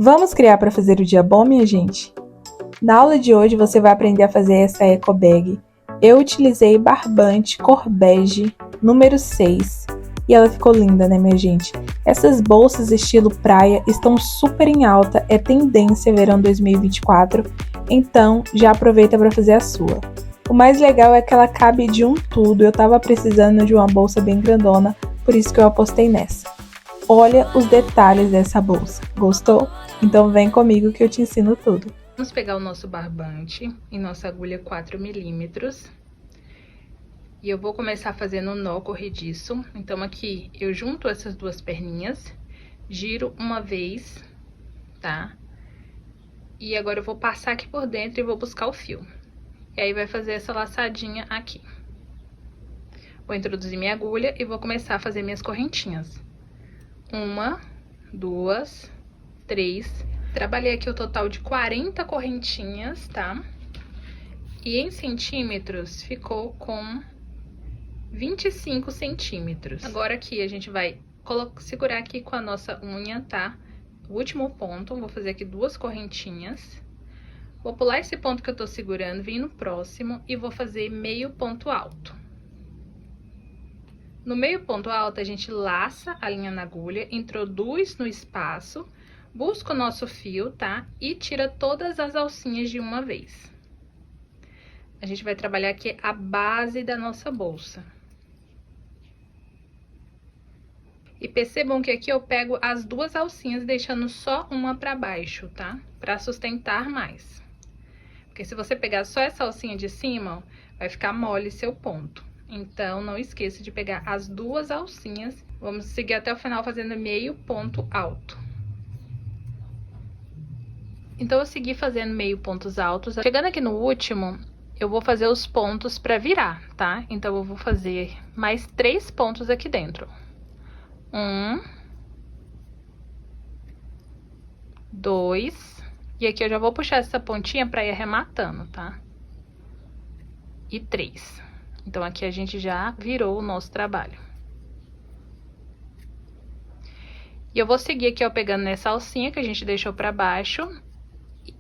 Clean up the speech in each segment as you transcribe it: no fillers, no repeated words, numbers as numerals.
Vamos criar para fazer o dia bom, minha gente? Na aula de hoje você vai aprender a fazer essa eco bag. Eu utilizei barbante cor bege, número 6, e ela ficou linda, né, minha gente? Essas bolsas estilo praia estão super em alta, é tendência verão 2024, então já aproveita para fazer a sua. O mais legal é que ela cabe de um tudo, eu tava precisando de uma bolsa bem grandona, por isso que eu apostei nessa. Olha os detalhes dessa bolsa, gostou? Então vem comigo que eu te ensino tudo. Vamos pegar o nosso barbante e nossa agulha 4 milímetros. E eu vou começar fazendo o nó corrediço. Então, aqui eu junto essas duas perninhas, giro uma vez, tá? E agora eu vou passar aqui por dentro e vou buscar o fio. E aí vai fazer essa laçadinha aqui. Vou introduzir minha agulha e vou começar a fazer minhas correntinhas. 1, 2, 3. Trabalhei aqui o total de 40 correntinhas, tá? E em centímetros ficou com 25 centímetros. Agora aqui a gente vai segurar aqui com a nossa unha, tá? O último ponto, vou fazer aqui duas correntinhas. Vou pular esse ponto que eu tô segurando, vir no próximo e vou fazer meio ponto alto. No meio ponto alto, a gente laça a linha na agulha, introduz no espaço, busca o nosso fio, tá? E tira todas as alcinhas de uma vez. A gente vai trabalhar aqui a base da nossa bolsa. E percebam que aqui eu pego as duas alcinhas, deixando só uma pra baixo, tá? Pra sustentar mais. Porque se você pegar só essa alcinha de cima, vai ficar mole seu ponto. Então, não esqueça de pegar as duas alcinhas. Vamos seguir até o final fazendo meio ponto alto. Então, eu segui fazendo meio pontos altos. Chegando aqui no último, eu vou fazer os pontos pra virar, tá? Então, eu vou fazer mais 3 pontos aqui dentro. 1, 2, e aqui eu já vou puxar essa pontinha pra ir arrematando, tá? E 3. Então, aqui a gente já virou o nosso trabalho. E eu vou seguir aqui, ó, pegando nessa alcinha que a gente deixou pra baixo,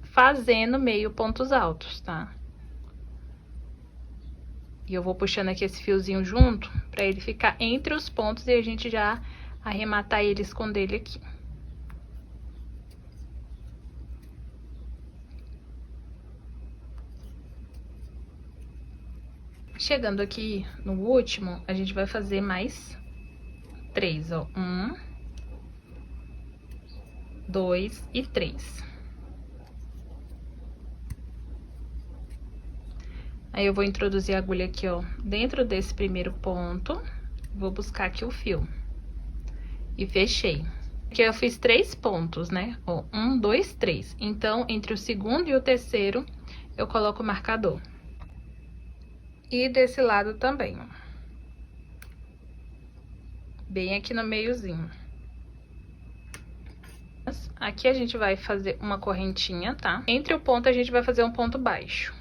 fazendo meio pontos altos, tá? E eu vou puxando aqui esse fiozinho junto, pra ele ficar entre os pontos e a gente já arrematar ele, esconder ele aqui. Chegando aqui no último, a gente vai fazer mais 3, ó. 1, 2 e 3. Aí, eu vou introduzir a agulha aqui, ó, dentro desse primeiro ponto. Vou buscar aqui o fio. E fechei. Aqui eu fiz 3 pontos, né? Ó, 1, 2, 3. Então, entre o segundo e o terceiro, eu coloco o marcador. E desse lado também, ó. Bem aqui no meiozinho. Aqui a gente vai fazer uma correntinha, tá? Entre o ponto, a gente vai fazer um ponto baixo.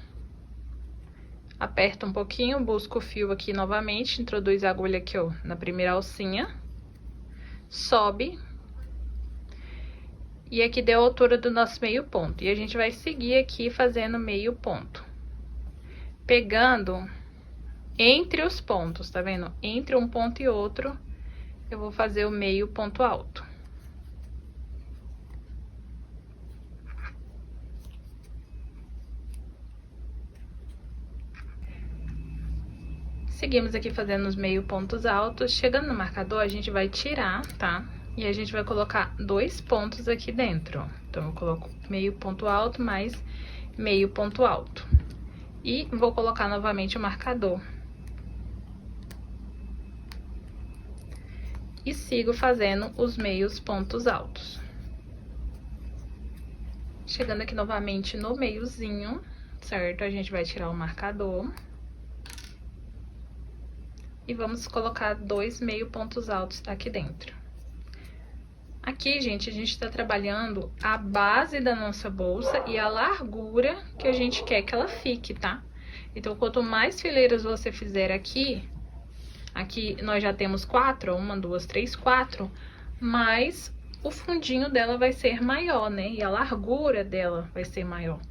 Aperta um pouquinho, busca o fio aqui novamente, introduz a agulha aqui, ó, na primeira alcinha. Sobe. E aqui deu a altura do nosso meio ponto. E a gente vai seguir aqui fazendo meio ponto. Pegando entre os pontos, tá vendo? Entre um ponto e outro, eu vou fazer o meio ponto alto. Seguimos aqui fazendo os meio pontos altos. Chegando no marcador, a gente vai tirar, tá? E a gente vai colocar 2 pontos aqui dentro, ó. Então, eu coloco meio ponto alto mais meio ponto alto. E vou colocar novamente o marcador. E sigo fazendo os meios pontos altos. Chegando aqui novamente no meiozinho, certo? A gente vai tirar o marcador. E vamos colocar 2 meio pontos altos aqui dentro. Aqui, gente, a gente tá trabalhando a base da nossa bolsa e a largura que a gente quer que ela fique, tá? Então, quanto mais fileiras você fizer aqui, aqui nós já temos 4, 1, 2, 3, 4, mais o fundinho dela vai ser maior, né? E a largura dela vai ser maior.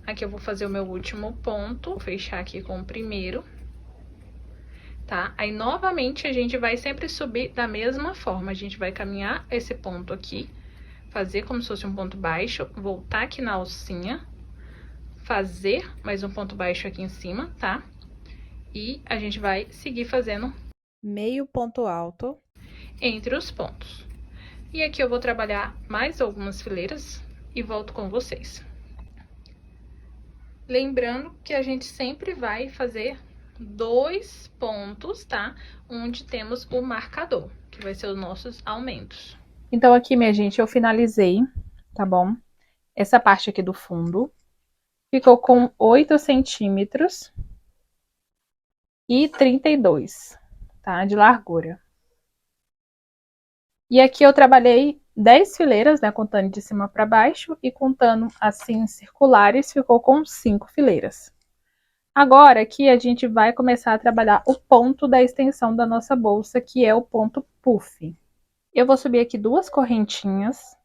Aqui eu vou fazer o meu último ponto, vou fechar aqui com o primeiro, tá? Aí, novamente, a gente vai sempre subir da mesma forma. A gente vai caminhar esse ponto aqui, fazer como se fosse um ponto baixo, voltar aqui na alcinha, fazer mais um ponto baixo aqui em cima, tá? E a gente vai seguir fazendo meio ponto alto entre os pontos. E aqui eu vou trabalhar mais algumas fileiras e volto com vocês. Lembrando que a gente sempre vai fazer 2 pontos, tá? Onde temos o marcador, que vai ser os nossos aumentos. Então, aqui, minha gente, eu finalizei, tá bom? Essa parte aqui do fundo ficou com 8 centímetros e 32, tá? De largura. E aqui eu trabalhei 10 fileiras, né? Contando de cima para baixo e contando assim circulares, ficou com 5 fileiras. Agora, aqui a gente vai começar a trabalhar o ponto da extensão da nossa bolsa, que é o ponto puff. Eu vou subir aqui 2 correntinhas.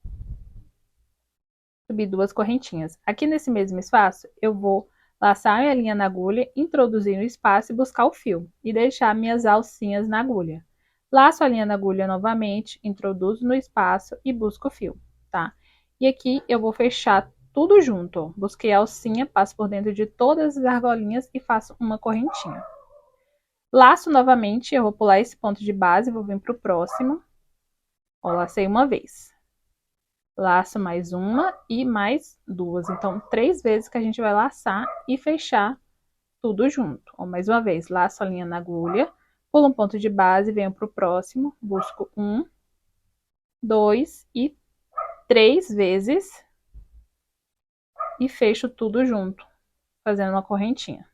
Subir 2 correntinhas. Aqui nesse mesmo espaço, eu vou laçar minha linha na agulha, introduzir no espaço e buscar o fio. E deixar minhas alcinhas na agulha. Laço a linha na agulha novamente, introduzo no espaço e busco o fio, tá? E aqui eu vou fechar tudo junto, ó. Busquei a alcinha, passo por dentro de todas as argolinhas e faço uma correntinha. Laço novamente, eu vou pular esse ponto de base, vou vir pro próximo. Ó, lacei uma vez. Laço mais uma e mais 2. Então, 3 vezes que a gente vai laçar e fechar tudo junto. Ó, mais uma vez, laço a linha na agulha, pulo um ponto de base, venho pro próximo, busco 1, 2 e 3 vezes e fecho tudo junto, fazendo uma correntinha.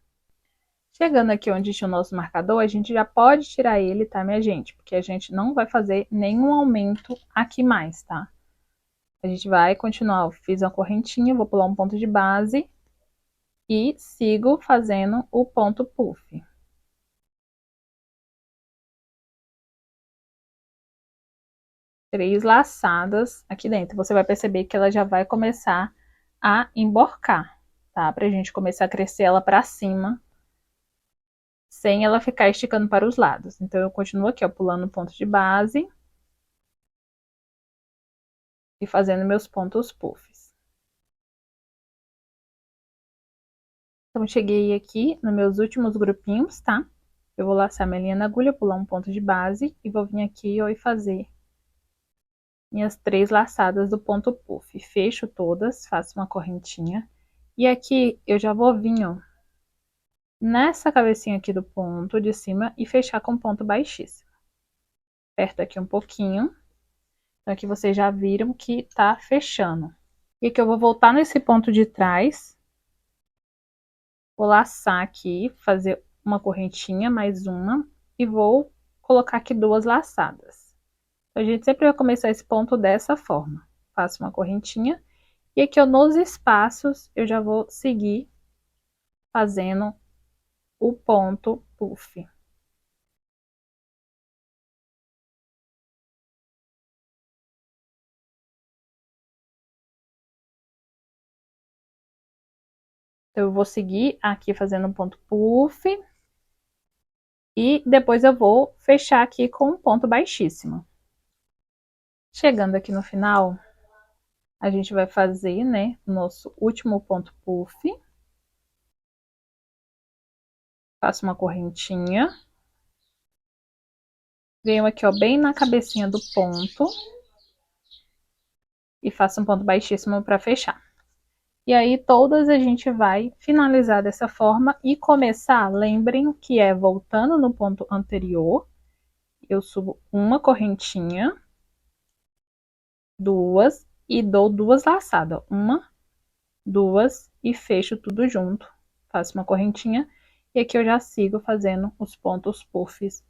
Chegando aqui onde tinha o nosso marcador, a gente já pode tirar ele, tá, minha gente? Porque a gente não vai fazer nenhum aumento aqui mais, tá? A gente vai continuar, fiz uma correntinha, vou pular um ponto de base e sigo fazendo o ponto puff. Três laçadas aqui dentro. Você vai perceber que ela já vai começar a emborcar, tá? Pra gente começar a crescer ela pra cima, sem ela ficar esticando para os lados. Então, eu continuo aqui, ó, pulando o ponto de base e fazendo meus pontos puffs. Então, cheguei aqui nos meus últimos grupinhos, tá? Eu vou laçar minha linha na agulha, pular um ponto de base e vou vir aqui, ó, e fazer minhas 3 laçadas do ponto puff. Fecho todas, faço uma correntinha. E aqui eu já vou vir, ó, nessa cabecinha aqui do ponto de cima e fechar com ponto baixíssimo. Aperto aqui um pouquinho. Então, aqui vocês já viram que tá fechando. E aqui eu vou voltar nesse ponto de trás. Vou laçar aqui, fazer uma correntinha, mais uma. E vou colocar aqui 2 laçadas. Então, a gente sempre vai começar esse ponto dessa forma. Faço uma correntinha. E aqui, ó, nos espaços, eu já vou seguir fazendo o ponto puff. Então, eu vou seguir aqui fazendo um ponto puff. E depois eu vou fechar aqui com um ponto baixíssimo. Chegando aqui no final, a gente vai fazer, né, o nosso último ponto puff. Faço uma correntinha. Venho aqui, ó, bem na cabecinha do ponto. E faço um ponto baixíssimo para fechar. E aí, todas a gente vai finalizar dessa forma e começar, lembrem que é voltando no ponto anterior. Eu subo uma correntinha, 2 e dou 2 laçadas. 1, 2 e fecho tudo junto. Faço uma correntinha e aqui eu já sigo fazendo os pontos puffs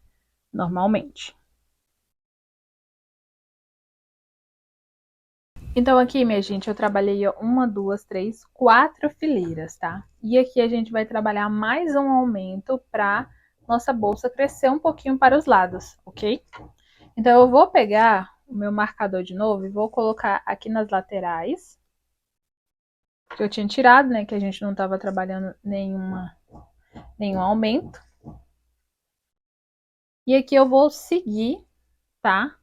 normalmente. Então, aqui, minha gente, eu trabalhei 1, 2, 3, 4 fileiras, tá? E aqui a gente vai trabalhar mais um aumento para nossa bolsa crescer um pouquinho para os lados, ok? Então, eu vou pegar o meu marcador de novo e vou colocar aqui nas laterais. Que eu tinha tirado, né? Que a gente não estava trabalhando nenhum aumento. E aqui eu vou seguir, tá?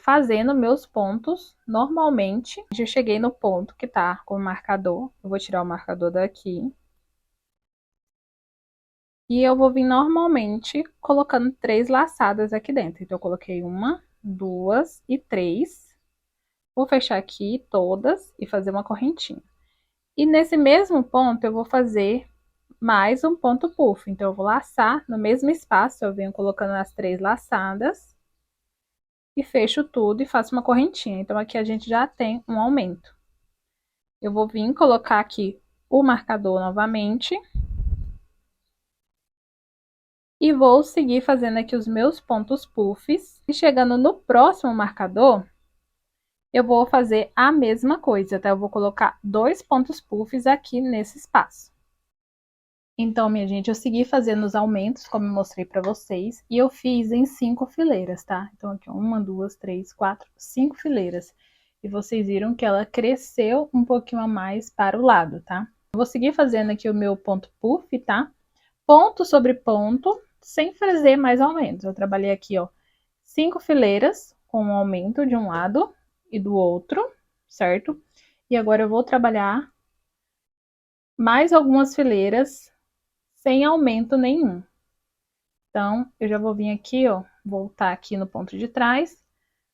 Fazendo meus pontos normalmente. Eu cheguei no ponto que tá com o marcador. Eu vou tirar o marcador daqui. E eu vou vir normalmente colocando 3 laçadas aqui dentro. Então, eu coloquei 1, 2 e 3. Vou fechar aqui todas e fazer uma correntinha. E nesse mesmo ponto, eu vou fazer mais um ponto puff. Então, eu vou laçar no mesmo espaço, eu venho colocando as 3 laçadas e fecho tudo e faço uma correntinha. Então, aqui a gente já tem um aumento. Eu vou vir colocar aqui o marcador novamente. E vou seguir fazendo aqui os meus pontos puffs. E chegando no próximo marcador, eu vou fazer a mesma coisa, tá? Eu vou colocar 2 pontos puffs aqui nesse espaço. Então, minha gente, eu segui fazendo os aumentos, como eu mostrei pra vocês, e eu fiz em 5 fileiras, tá? Então, aqui, 1, 2, 3, 4, 5 fileiras. E vocês viram que ela cresceu um pouquinho a mais para o lado, tá? Eu vou seguir fazendo aqui o meu ponto puff, tá? Ponto sobre ponto, sem fazer mais aumentos. Eu trabalhei aqui, ó, 5 fileiras com um aumento de um lado e do outro, certo? E agora eu vou trabalhar mais algumas fileiras sem aumento nenhum. Então, eu já vou vir aqui, ó, voltar aqui no ponto de trás,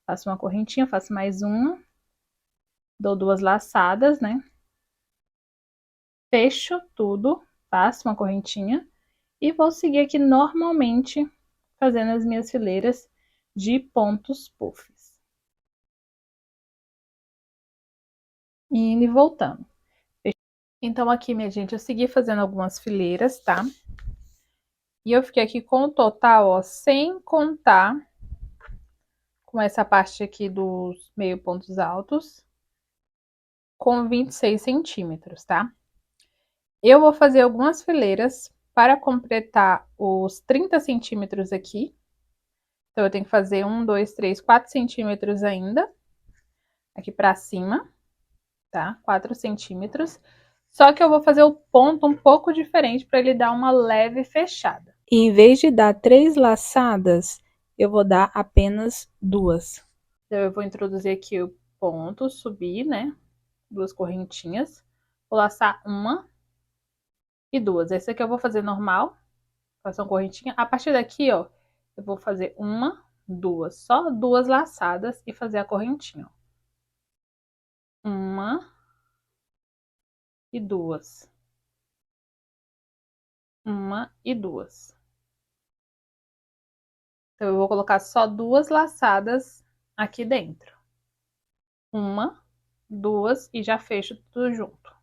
faço uma correntinha, faço mais uma, dou 2 laçadas, né? Fecho tudo, faço uma correntinha e vou seguir aqui normalmente fazendo as minhas fileiras de pontos puffs. Indo e voltando. Então, aqui, minha gente, eu segui fazendo algumas fileiras, tá? E eu fiquei aqui com o total, ó, sem contar com essa parte aqui dos meio pontos altos, com 26 centímetros, tá? Eu vou fazer algumas fileiras para completar os 30 centímetros aqui. Então, eu tenho que fazer 1, 2, 3, 4 centímetros ainda, aqui pra cima, tá? 4 centímetros. Só que eu vou fazer o ponto um pouco diferente para ele dar uma leve fechada. E em vez de dar 3 laçadas, eu vou dar apenas 2. Então, eu vou introduzir aqui o ponto, subir, né? 2 correntinhas. Vou laçar 1 e 2. Esse aqui eu vou fazer normal, faço uma correntinha. A partir daqui, ó, eu vou fazer 1, 2. Só 2 laçadas e fazer a correntinha, ó. 1 e 2. 1 e 2. Então, eu vou colocar só 2 laçadas aqui dentro. 1, 2 e já fecho tudo junto.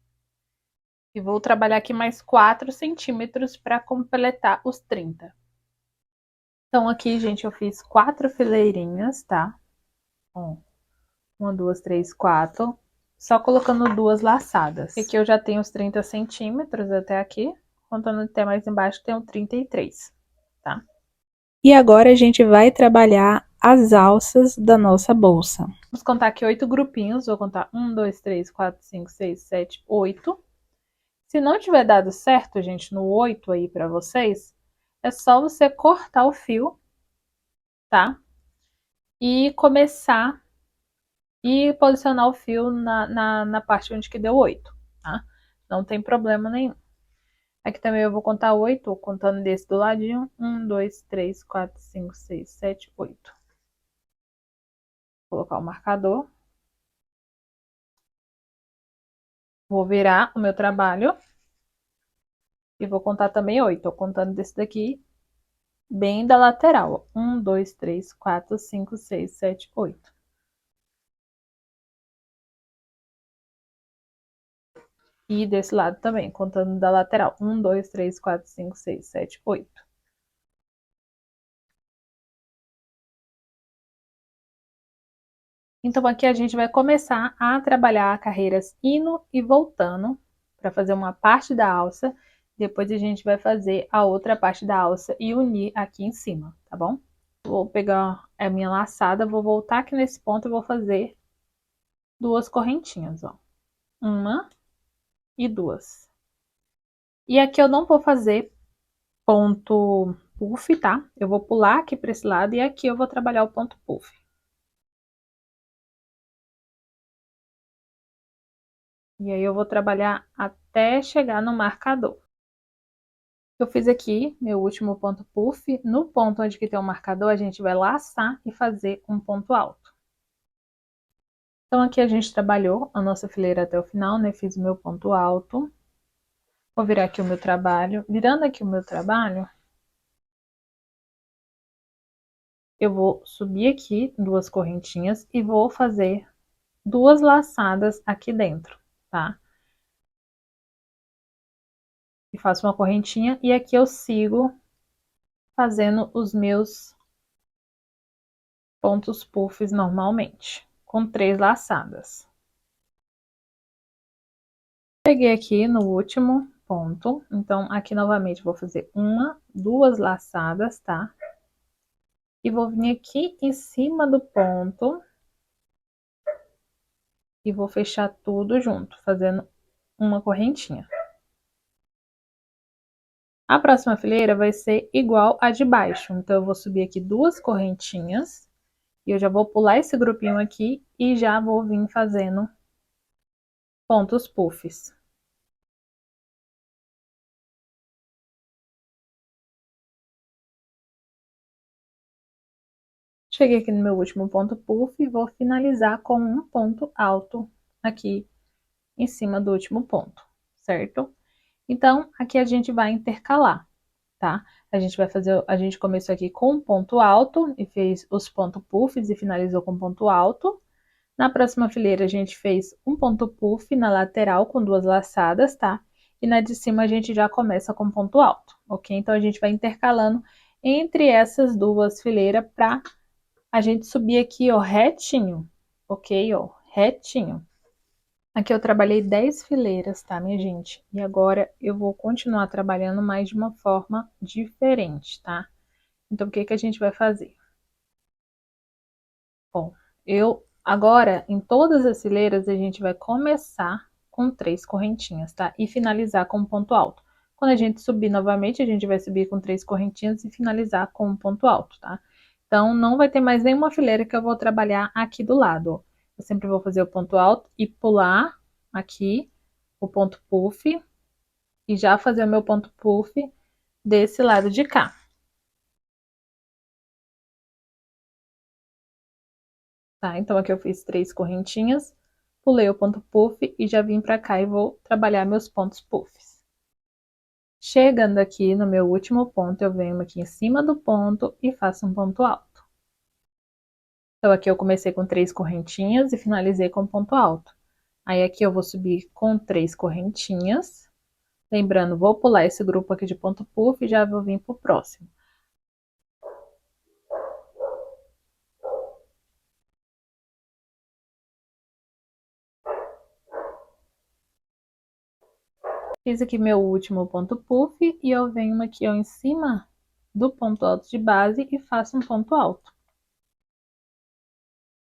E vou trabalhar aqui mais 4 centímetros para completar os 30. Então, aqui, gente, eu fiz 4 fileirinhas, tá? Ó, 1, 2, 3, 4. Só colocando 2 laçadas. E aqui eu já tenho os 30 centímetros até aqui. Contando até mais embaixo, tenho 33, tá? E agora a gente vai trabalhar as alças da nossa bolsa. Vamos contar aqui 8 grupinhos. Vou contar 1, 2, 3, 4, 5, 6, 7, 8. Se não tiver dado certo, gente, no 8 aí pra vocês, é só você cortar o fio, tá? E começar e posicionar o fio na parte onde que deu 8, tá? Não tem problema nenhum. Aqui também eu vou contar 8, contando desse do ladinho. 1, 2, 3, 4, 5, 6, 7, 8. Vou colocar o marcador. Vou virar o meu trabalho. E vou contar também 8. Tô contando desse daqui, bem da lateral. 1, 2, 3, 4, 5, 6, 7, 8. E desse lado também, contando da lateral. 1, 2, 3, 4, 5, 6, 7, 8. Então, aqui a gente vai começar a trabalhar carreiras indo e voltando para fazer uma parte da alça. Depois a gente vai fazer a outra parte da alça e unir aqui em cima, tá bom? Vou pegar a minha laçada, vou voltar aqui nesse ponto e vou fazer duas correntinhas, ó. Uma e duas. E aqui eu não vou fazer ponto puff, tá? Eu vou pular aqui para esse lado e aqui eu vou trabalhar o ponto puff. E aí eu vou trabalhar até chegar no marcador. Eu fiz aqui meu último ponto puff. No ponto onde que tem o marcador, a gente vai laçar e fazer um ponto alto. Então aqui a gente trabalhou a nossa fileira até o final, né? Fiz o meu ponto alto. Vou virar aqui o meu trabalho. Virando aqui o meu trabalho, eu vou subir aqui duas correntinhas e vou fazer duas laçadas aqui dentro, tá? E faço uma correntinha e aqui eu sigo fazendo os meus pontos puffs normalmente, com 3 laçadas. Peguei aqui no último ponto, então aqui novamente vou fazer uma, duas laçadas, tá? E vou vir aqui em cima do ponto e vou fechar tudo junto, fazendo uma correntinha. A próxima fileira vai ser igual a de baixo, então eu vou subir aqui duas correntinhas e eu já vou pular esse grupinho aqui e já vou vir fazendo pontos puffs. Cheguei aqui no meu último ponto puff e vou finalizar com um ponto alto aqui em cima do último ponto, certo? Então, aqui a gente vai intercalar, tá? A gente começou aqui com um ponto alto e fez os pontos puffs e finalizou com ponto alto. Na próxima fileira, a gente fez um ponto puff na lateral com duas laçadas, tá? E na de cima a gente já começa com ponto alto, ok? Então, a gente vai intercalando entre essas duas fileiras para a gente subir aqui, ó, retinho, ok? Ó, retinho. Aqui eu trabalhei 10 fileiras, tá, minha gente? E agora eu vou continuar trabalhando, mais de uma forma diferente, tá? Então, o que que a gente vai fazer? Bom, agora, em todas as fileiras, a gente vai começar com 3 correntinhas, tá? E finalizar com um ponto alto. Quando a gente subir novamente, a gente vai subir com 3 correntinhas e finalizar com um ponto alto, tá? Então, não vai ter mais nenhuma fileira que eu vou trabalhar aqui do lado, ó. Eu sempre vou fazer o ponto alto e pular aqui o ponto puff e já fazer o meu ponto puff desse lado de cá. Tá? Então, aqui eu fiz 3 correntinhas, pulei o ponto puff e já vim pra cá e vou trabalhar meus pontos puffs. Chegando aqui no meu último ponto, eu venho aqui em cima do ponto e faço um ponto alto. Então, aqui eu comecei com 3 correntinhas e finalizei com ponto alto. Aí, aqui eu vou subir com 3 correntinhas. Lembrando, vou pular esse grupo aqui de ponto puff e já vou vir pro próximo. Fiz aqui meu último ponto puff e eu venho aqui, ó, em cima do ponto alto de base e faço um ponto alto.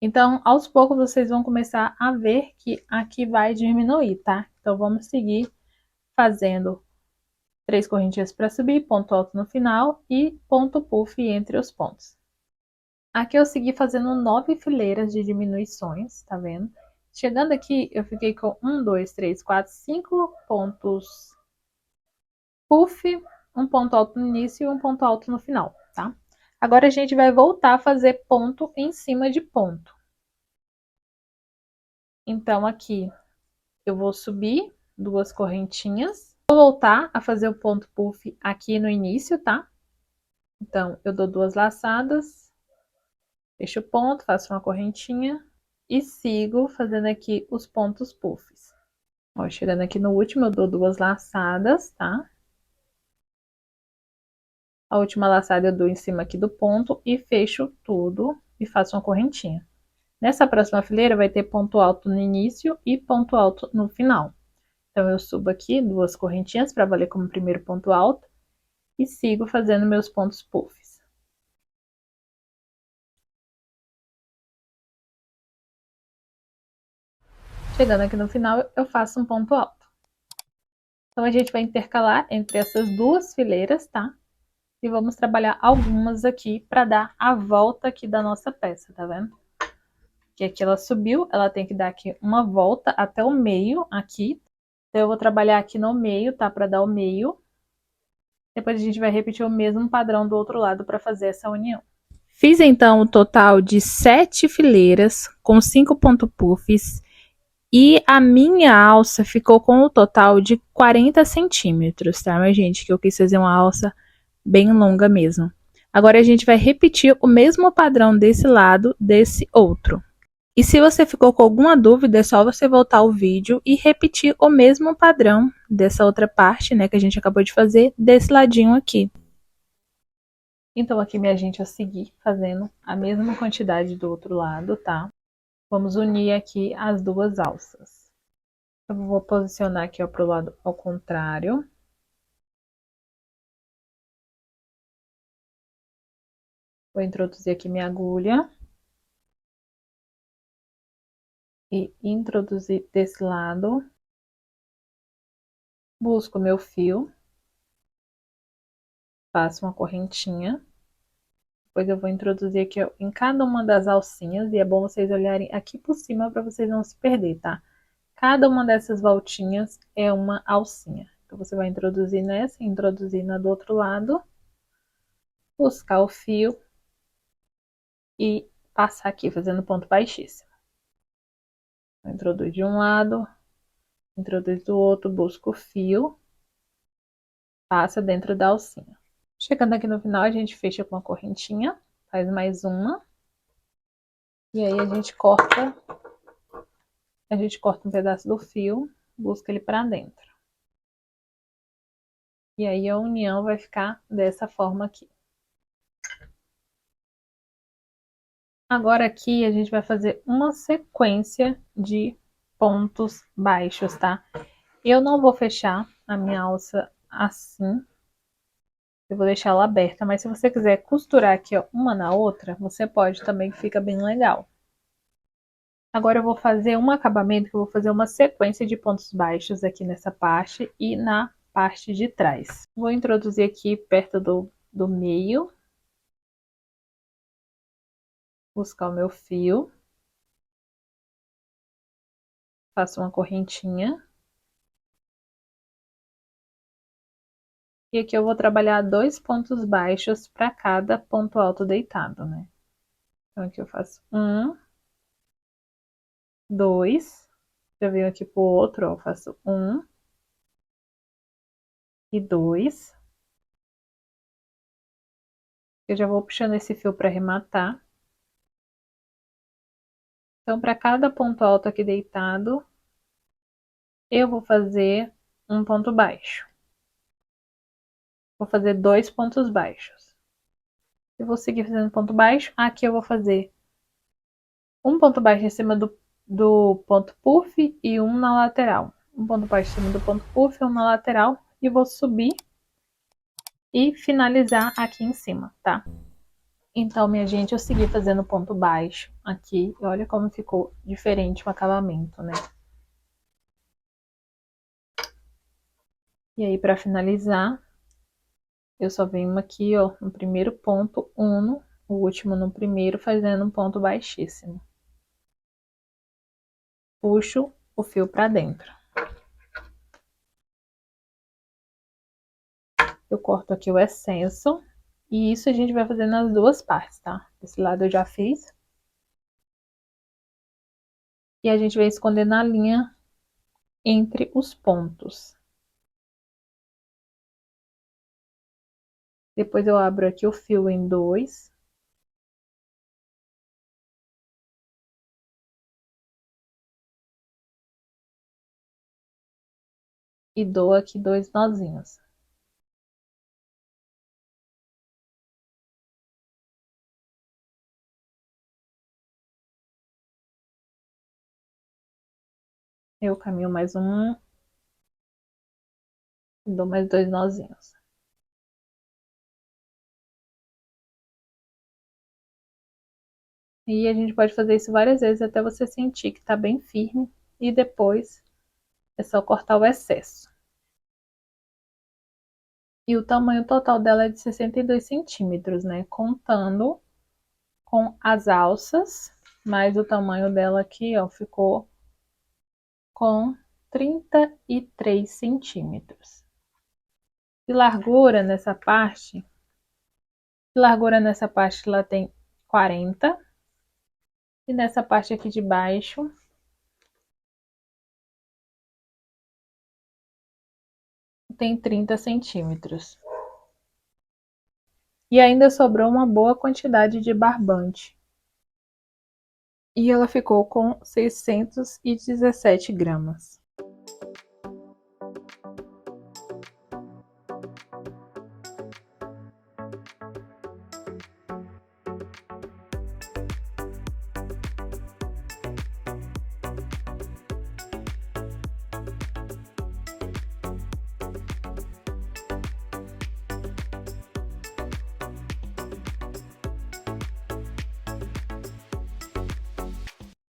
Então, aos poucos, vocês vão começar a ver que aqui vai diminuir, tá? Então, vamos seguir fazendo 3 correntinhas para subir, ponto alto no final e ponto puff entre os pontos. Aqui eu segui fazendo 9 fileiras de diminuições, tá vendo? Chegando aqui, eu fiquei com 1, 2, 3, 4, 5 pontos puff, um ponto alto no início e um ponto alto no final, tá? Agora a gente vai voltar a fazer ponto em cima de ponto. Então, aqui eu vou subir duas correntinhas, vou voltar a fazer o ponto puff aqui no início, tá? Então, eu dou duas laçadas, fecho o ponto, faço uma correntinha e sigo fazendo aqui os pontos puffs. Ó, chegando aqui no último, eu dou duas laçadas, tá? A última laçada eu dou em cima aqui do ponto e fecho tudo e faço uma correntinha. Nessa próxima fileira vai ter ponto alto no início e ponto alto no final. Então, eu subo aqui duas correntinhas para valer como primeiro ponto alto e sigo fazendo meus pontos puffs. Chegando aqui no final, eu faço um ponto alto. Então, a gente vai intercalar entre essas duas fileiras, tá? E vamos trabalhar algumas aqui para dar a volta aqui da nossa peça, tá vendo? Que aqui ela subiu, ela tem que dar aqui uma volta até o meio aqui. Então, eu vou trabalhar aqui no meio, tá? Para dar o meio. Depois a gente vai repetir o mesmo padrão do outro lado para fazer essa união. Fiz então o total de 7 fileiras com 5 ponto puffs e a minha alça ficou com o total de 40 centímetros, tá, minha gente? Que eu quis fazer uma alça bem longa mesmo. Agora a gente vai repetir o mesmo padrão desse lado, desse outro. E se você ficou com alguma dúvida, é só você voltar ao vídeo e repetir o mesmo padrão dessa outra parte, né, que a gente acabou de fazer, desse ladinho aqui. Então, aqui, minha gente, eu segui fazendo a mesma quantidade do outro lado, tá? Vamos unir aqui as duas alças. Eu vou posicionar aqui, ó, pro lado ao contrário. Vou introduzir aqui minha agulha. E introduzir desse lado. Busco meu fio. Faço uma correntinha. Depois eu vou introduzir aqui, ó, em cada uma das alcinhas. E é bom vocês olharem aqui por cima para vocês não se perder, tá? Cada uma dessas voltinhas é uma alcinha. Então, você vai introduzir nessa, introduzir na do outro lado. Buscar o fio. E passar aqui, fazendo ponto baixíssimo. Introduz de um lado, introduz do outro, busca o fio, passa dentro da alcinha. Chegando aqui no final, a gente fecha com a correntinha, faz mais uma. E aí a gente corta um pedaço do fio, busca ele pra dentro. E aí a união vai ficar dessa forma aqui. Agora aqui a gente vai fazer uma sequência de pontos baixos, tá? Eu não vou fechar a minha alça assim. Eu vou deixar ela aberta, mas se você quiser costurar aqui, ó, uma na outra, você pode também, que fica bem legal. Agora eu vou fazer um acabamento, que eu vou fazer uma sequência de pontos baixos aqui nessa parte e na parte de trás. Vou introduzir aqui perto do meio. Buscar o meu fio. Faço uma correntinha. E aqui eu vou trabalhar 2 pontos baixos para cada ponto alto deitado, né? Então aqui eu faço 1, 2. Já venho aqui pro outro, ó, faço 1 e 2. Eu já vou puxando esse fio para arrematar. Então, para cada ponto alto aqui deitado, eu vou fazer um ponto baixo. Vou fazer 2 pontos baixos. Eu vou seguir fazendo ponto baixo. Aqui eu vou fazer um ponto baixo em cima do ponto puff e um na lateral. Um ponto baixo em cima do ponto puff e um na lateral. E vou subir e finalizar aqui em cima, tá? Então, minha gente, eu segui fazendo ponto baixo aqui. E olha como ficou diferente o acabamento, né? E aí, para finalizar, eu só venho aqui, ó, no primeiro ponto, uno, o último no primeiro, fazendo um ponto baixíssimo. Puxo o fio para dentro. Eu corto aqui o excesso. E isso a gente vai fazer nas duas partes, tá? Esse lado eu já fiz. E a gente vai esconder na linha entre os pontos. Depois eu abro aqui o fio em 2. E dou aqui 2 nozinhos. Eu caminho mais um. E dou mais 2 nozinhos. E a gente pode fazer isso várias vezes até você sentir que tá bem firme. e depois é só cortar o excesso. E o tamanho total dela é de 62 centímetros, né? Contando com as alças, mas o tamanho dela aqui, ó, ficou com 33 centímetros. De largura nessa parte, ela tem 40. E nessa parte aqui de baixo, tem 30 centímetros. E ainda sobrou uma boa quantidade de barbante. E ela ficou com 617 gramas.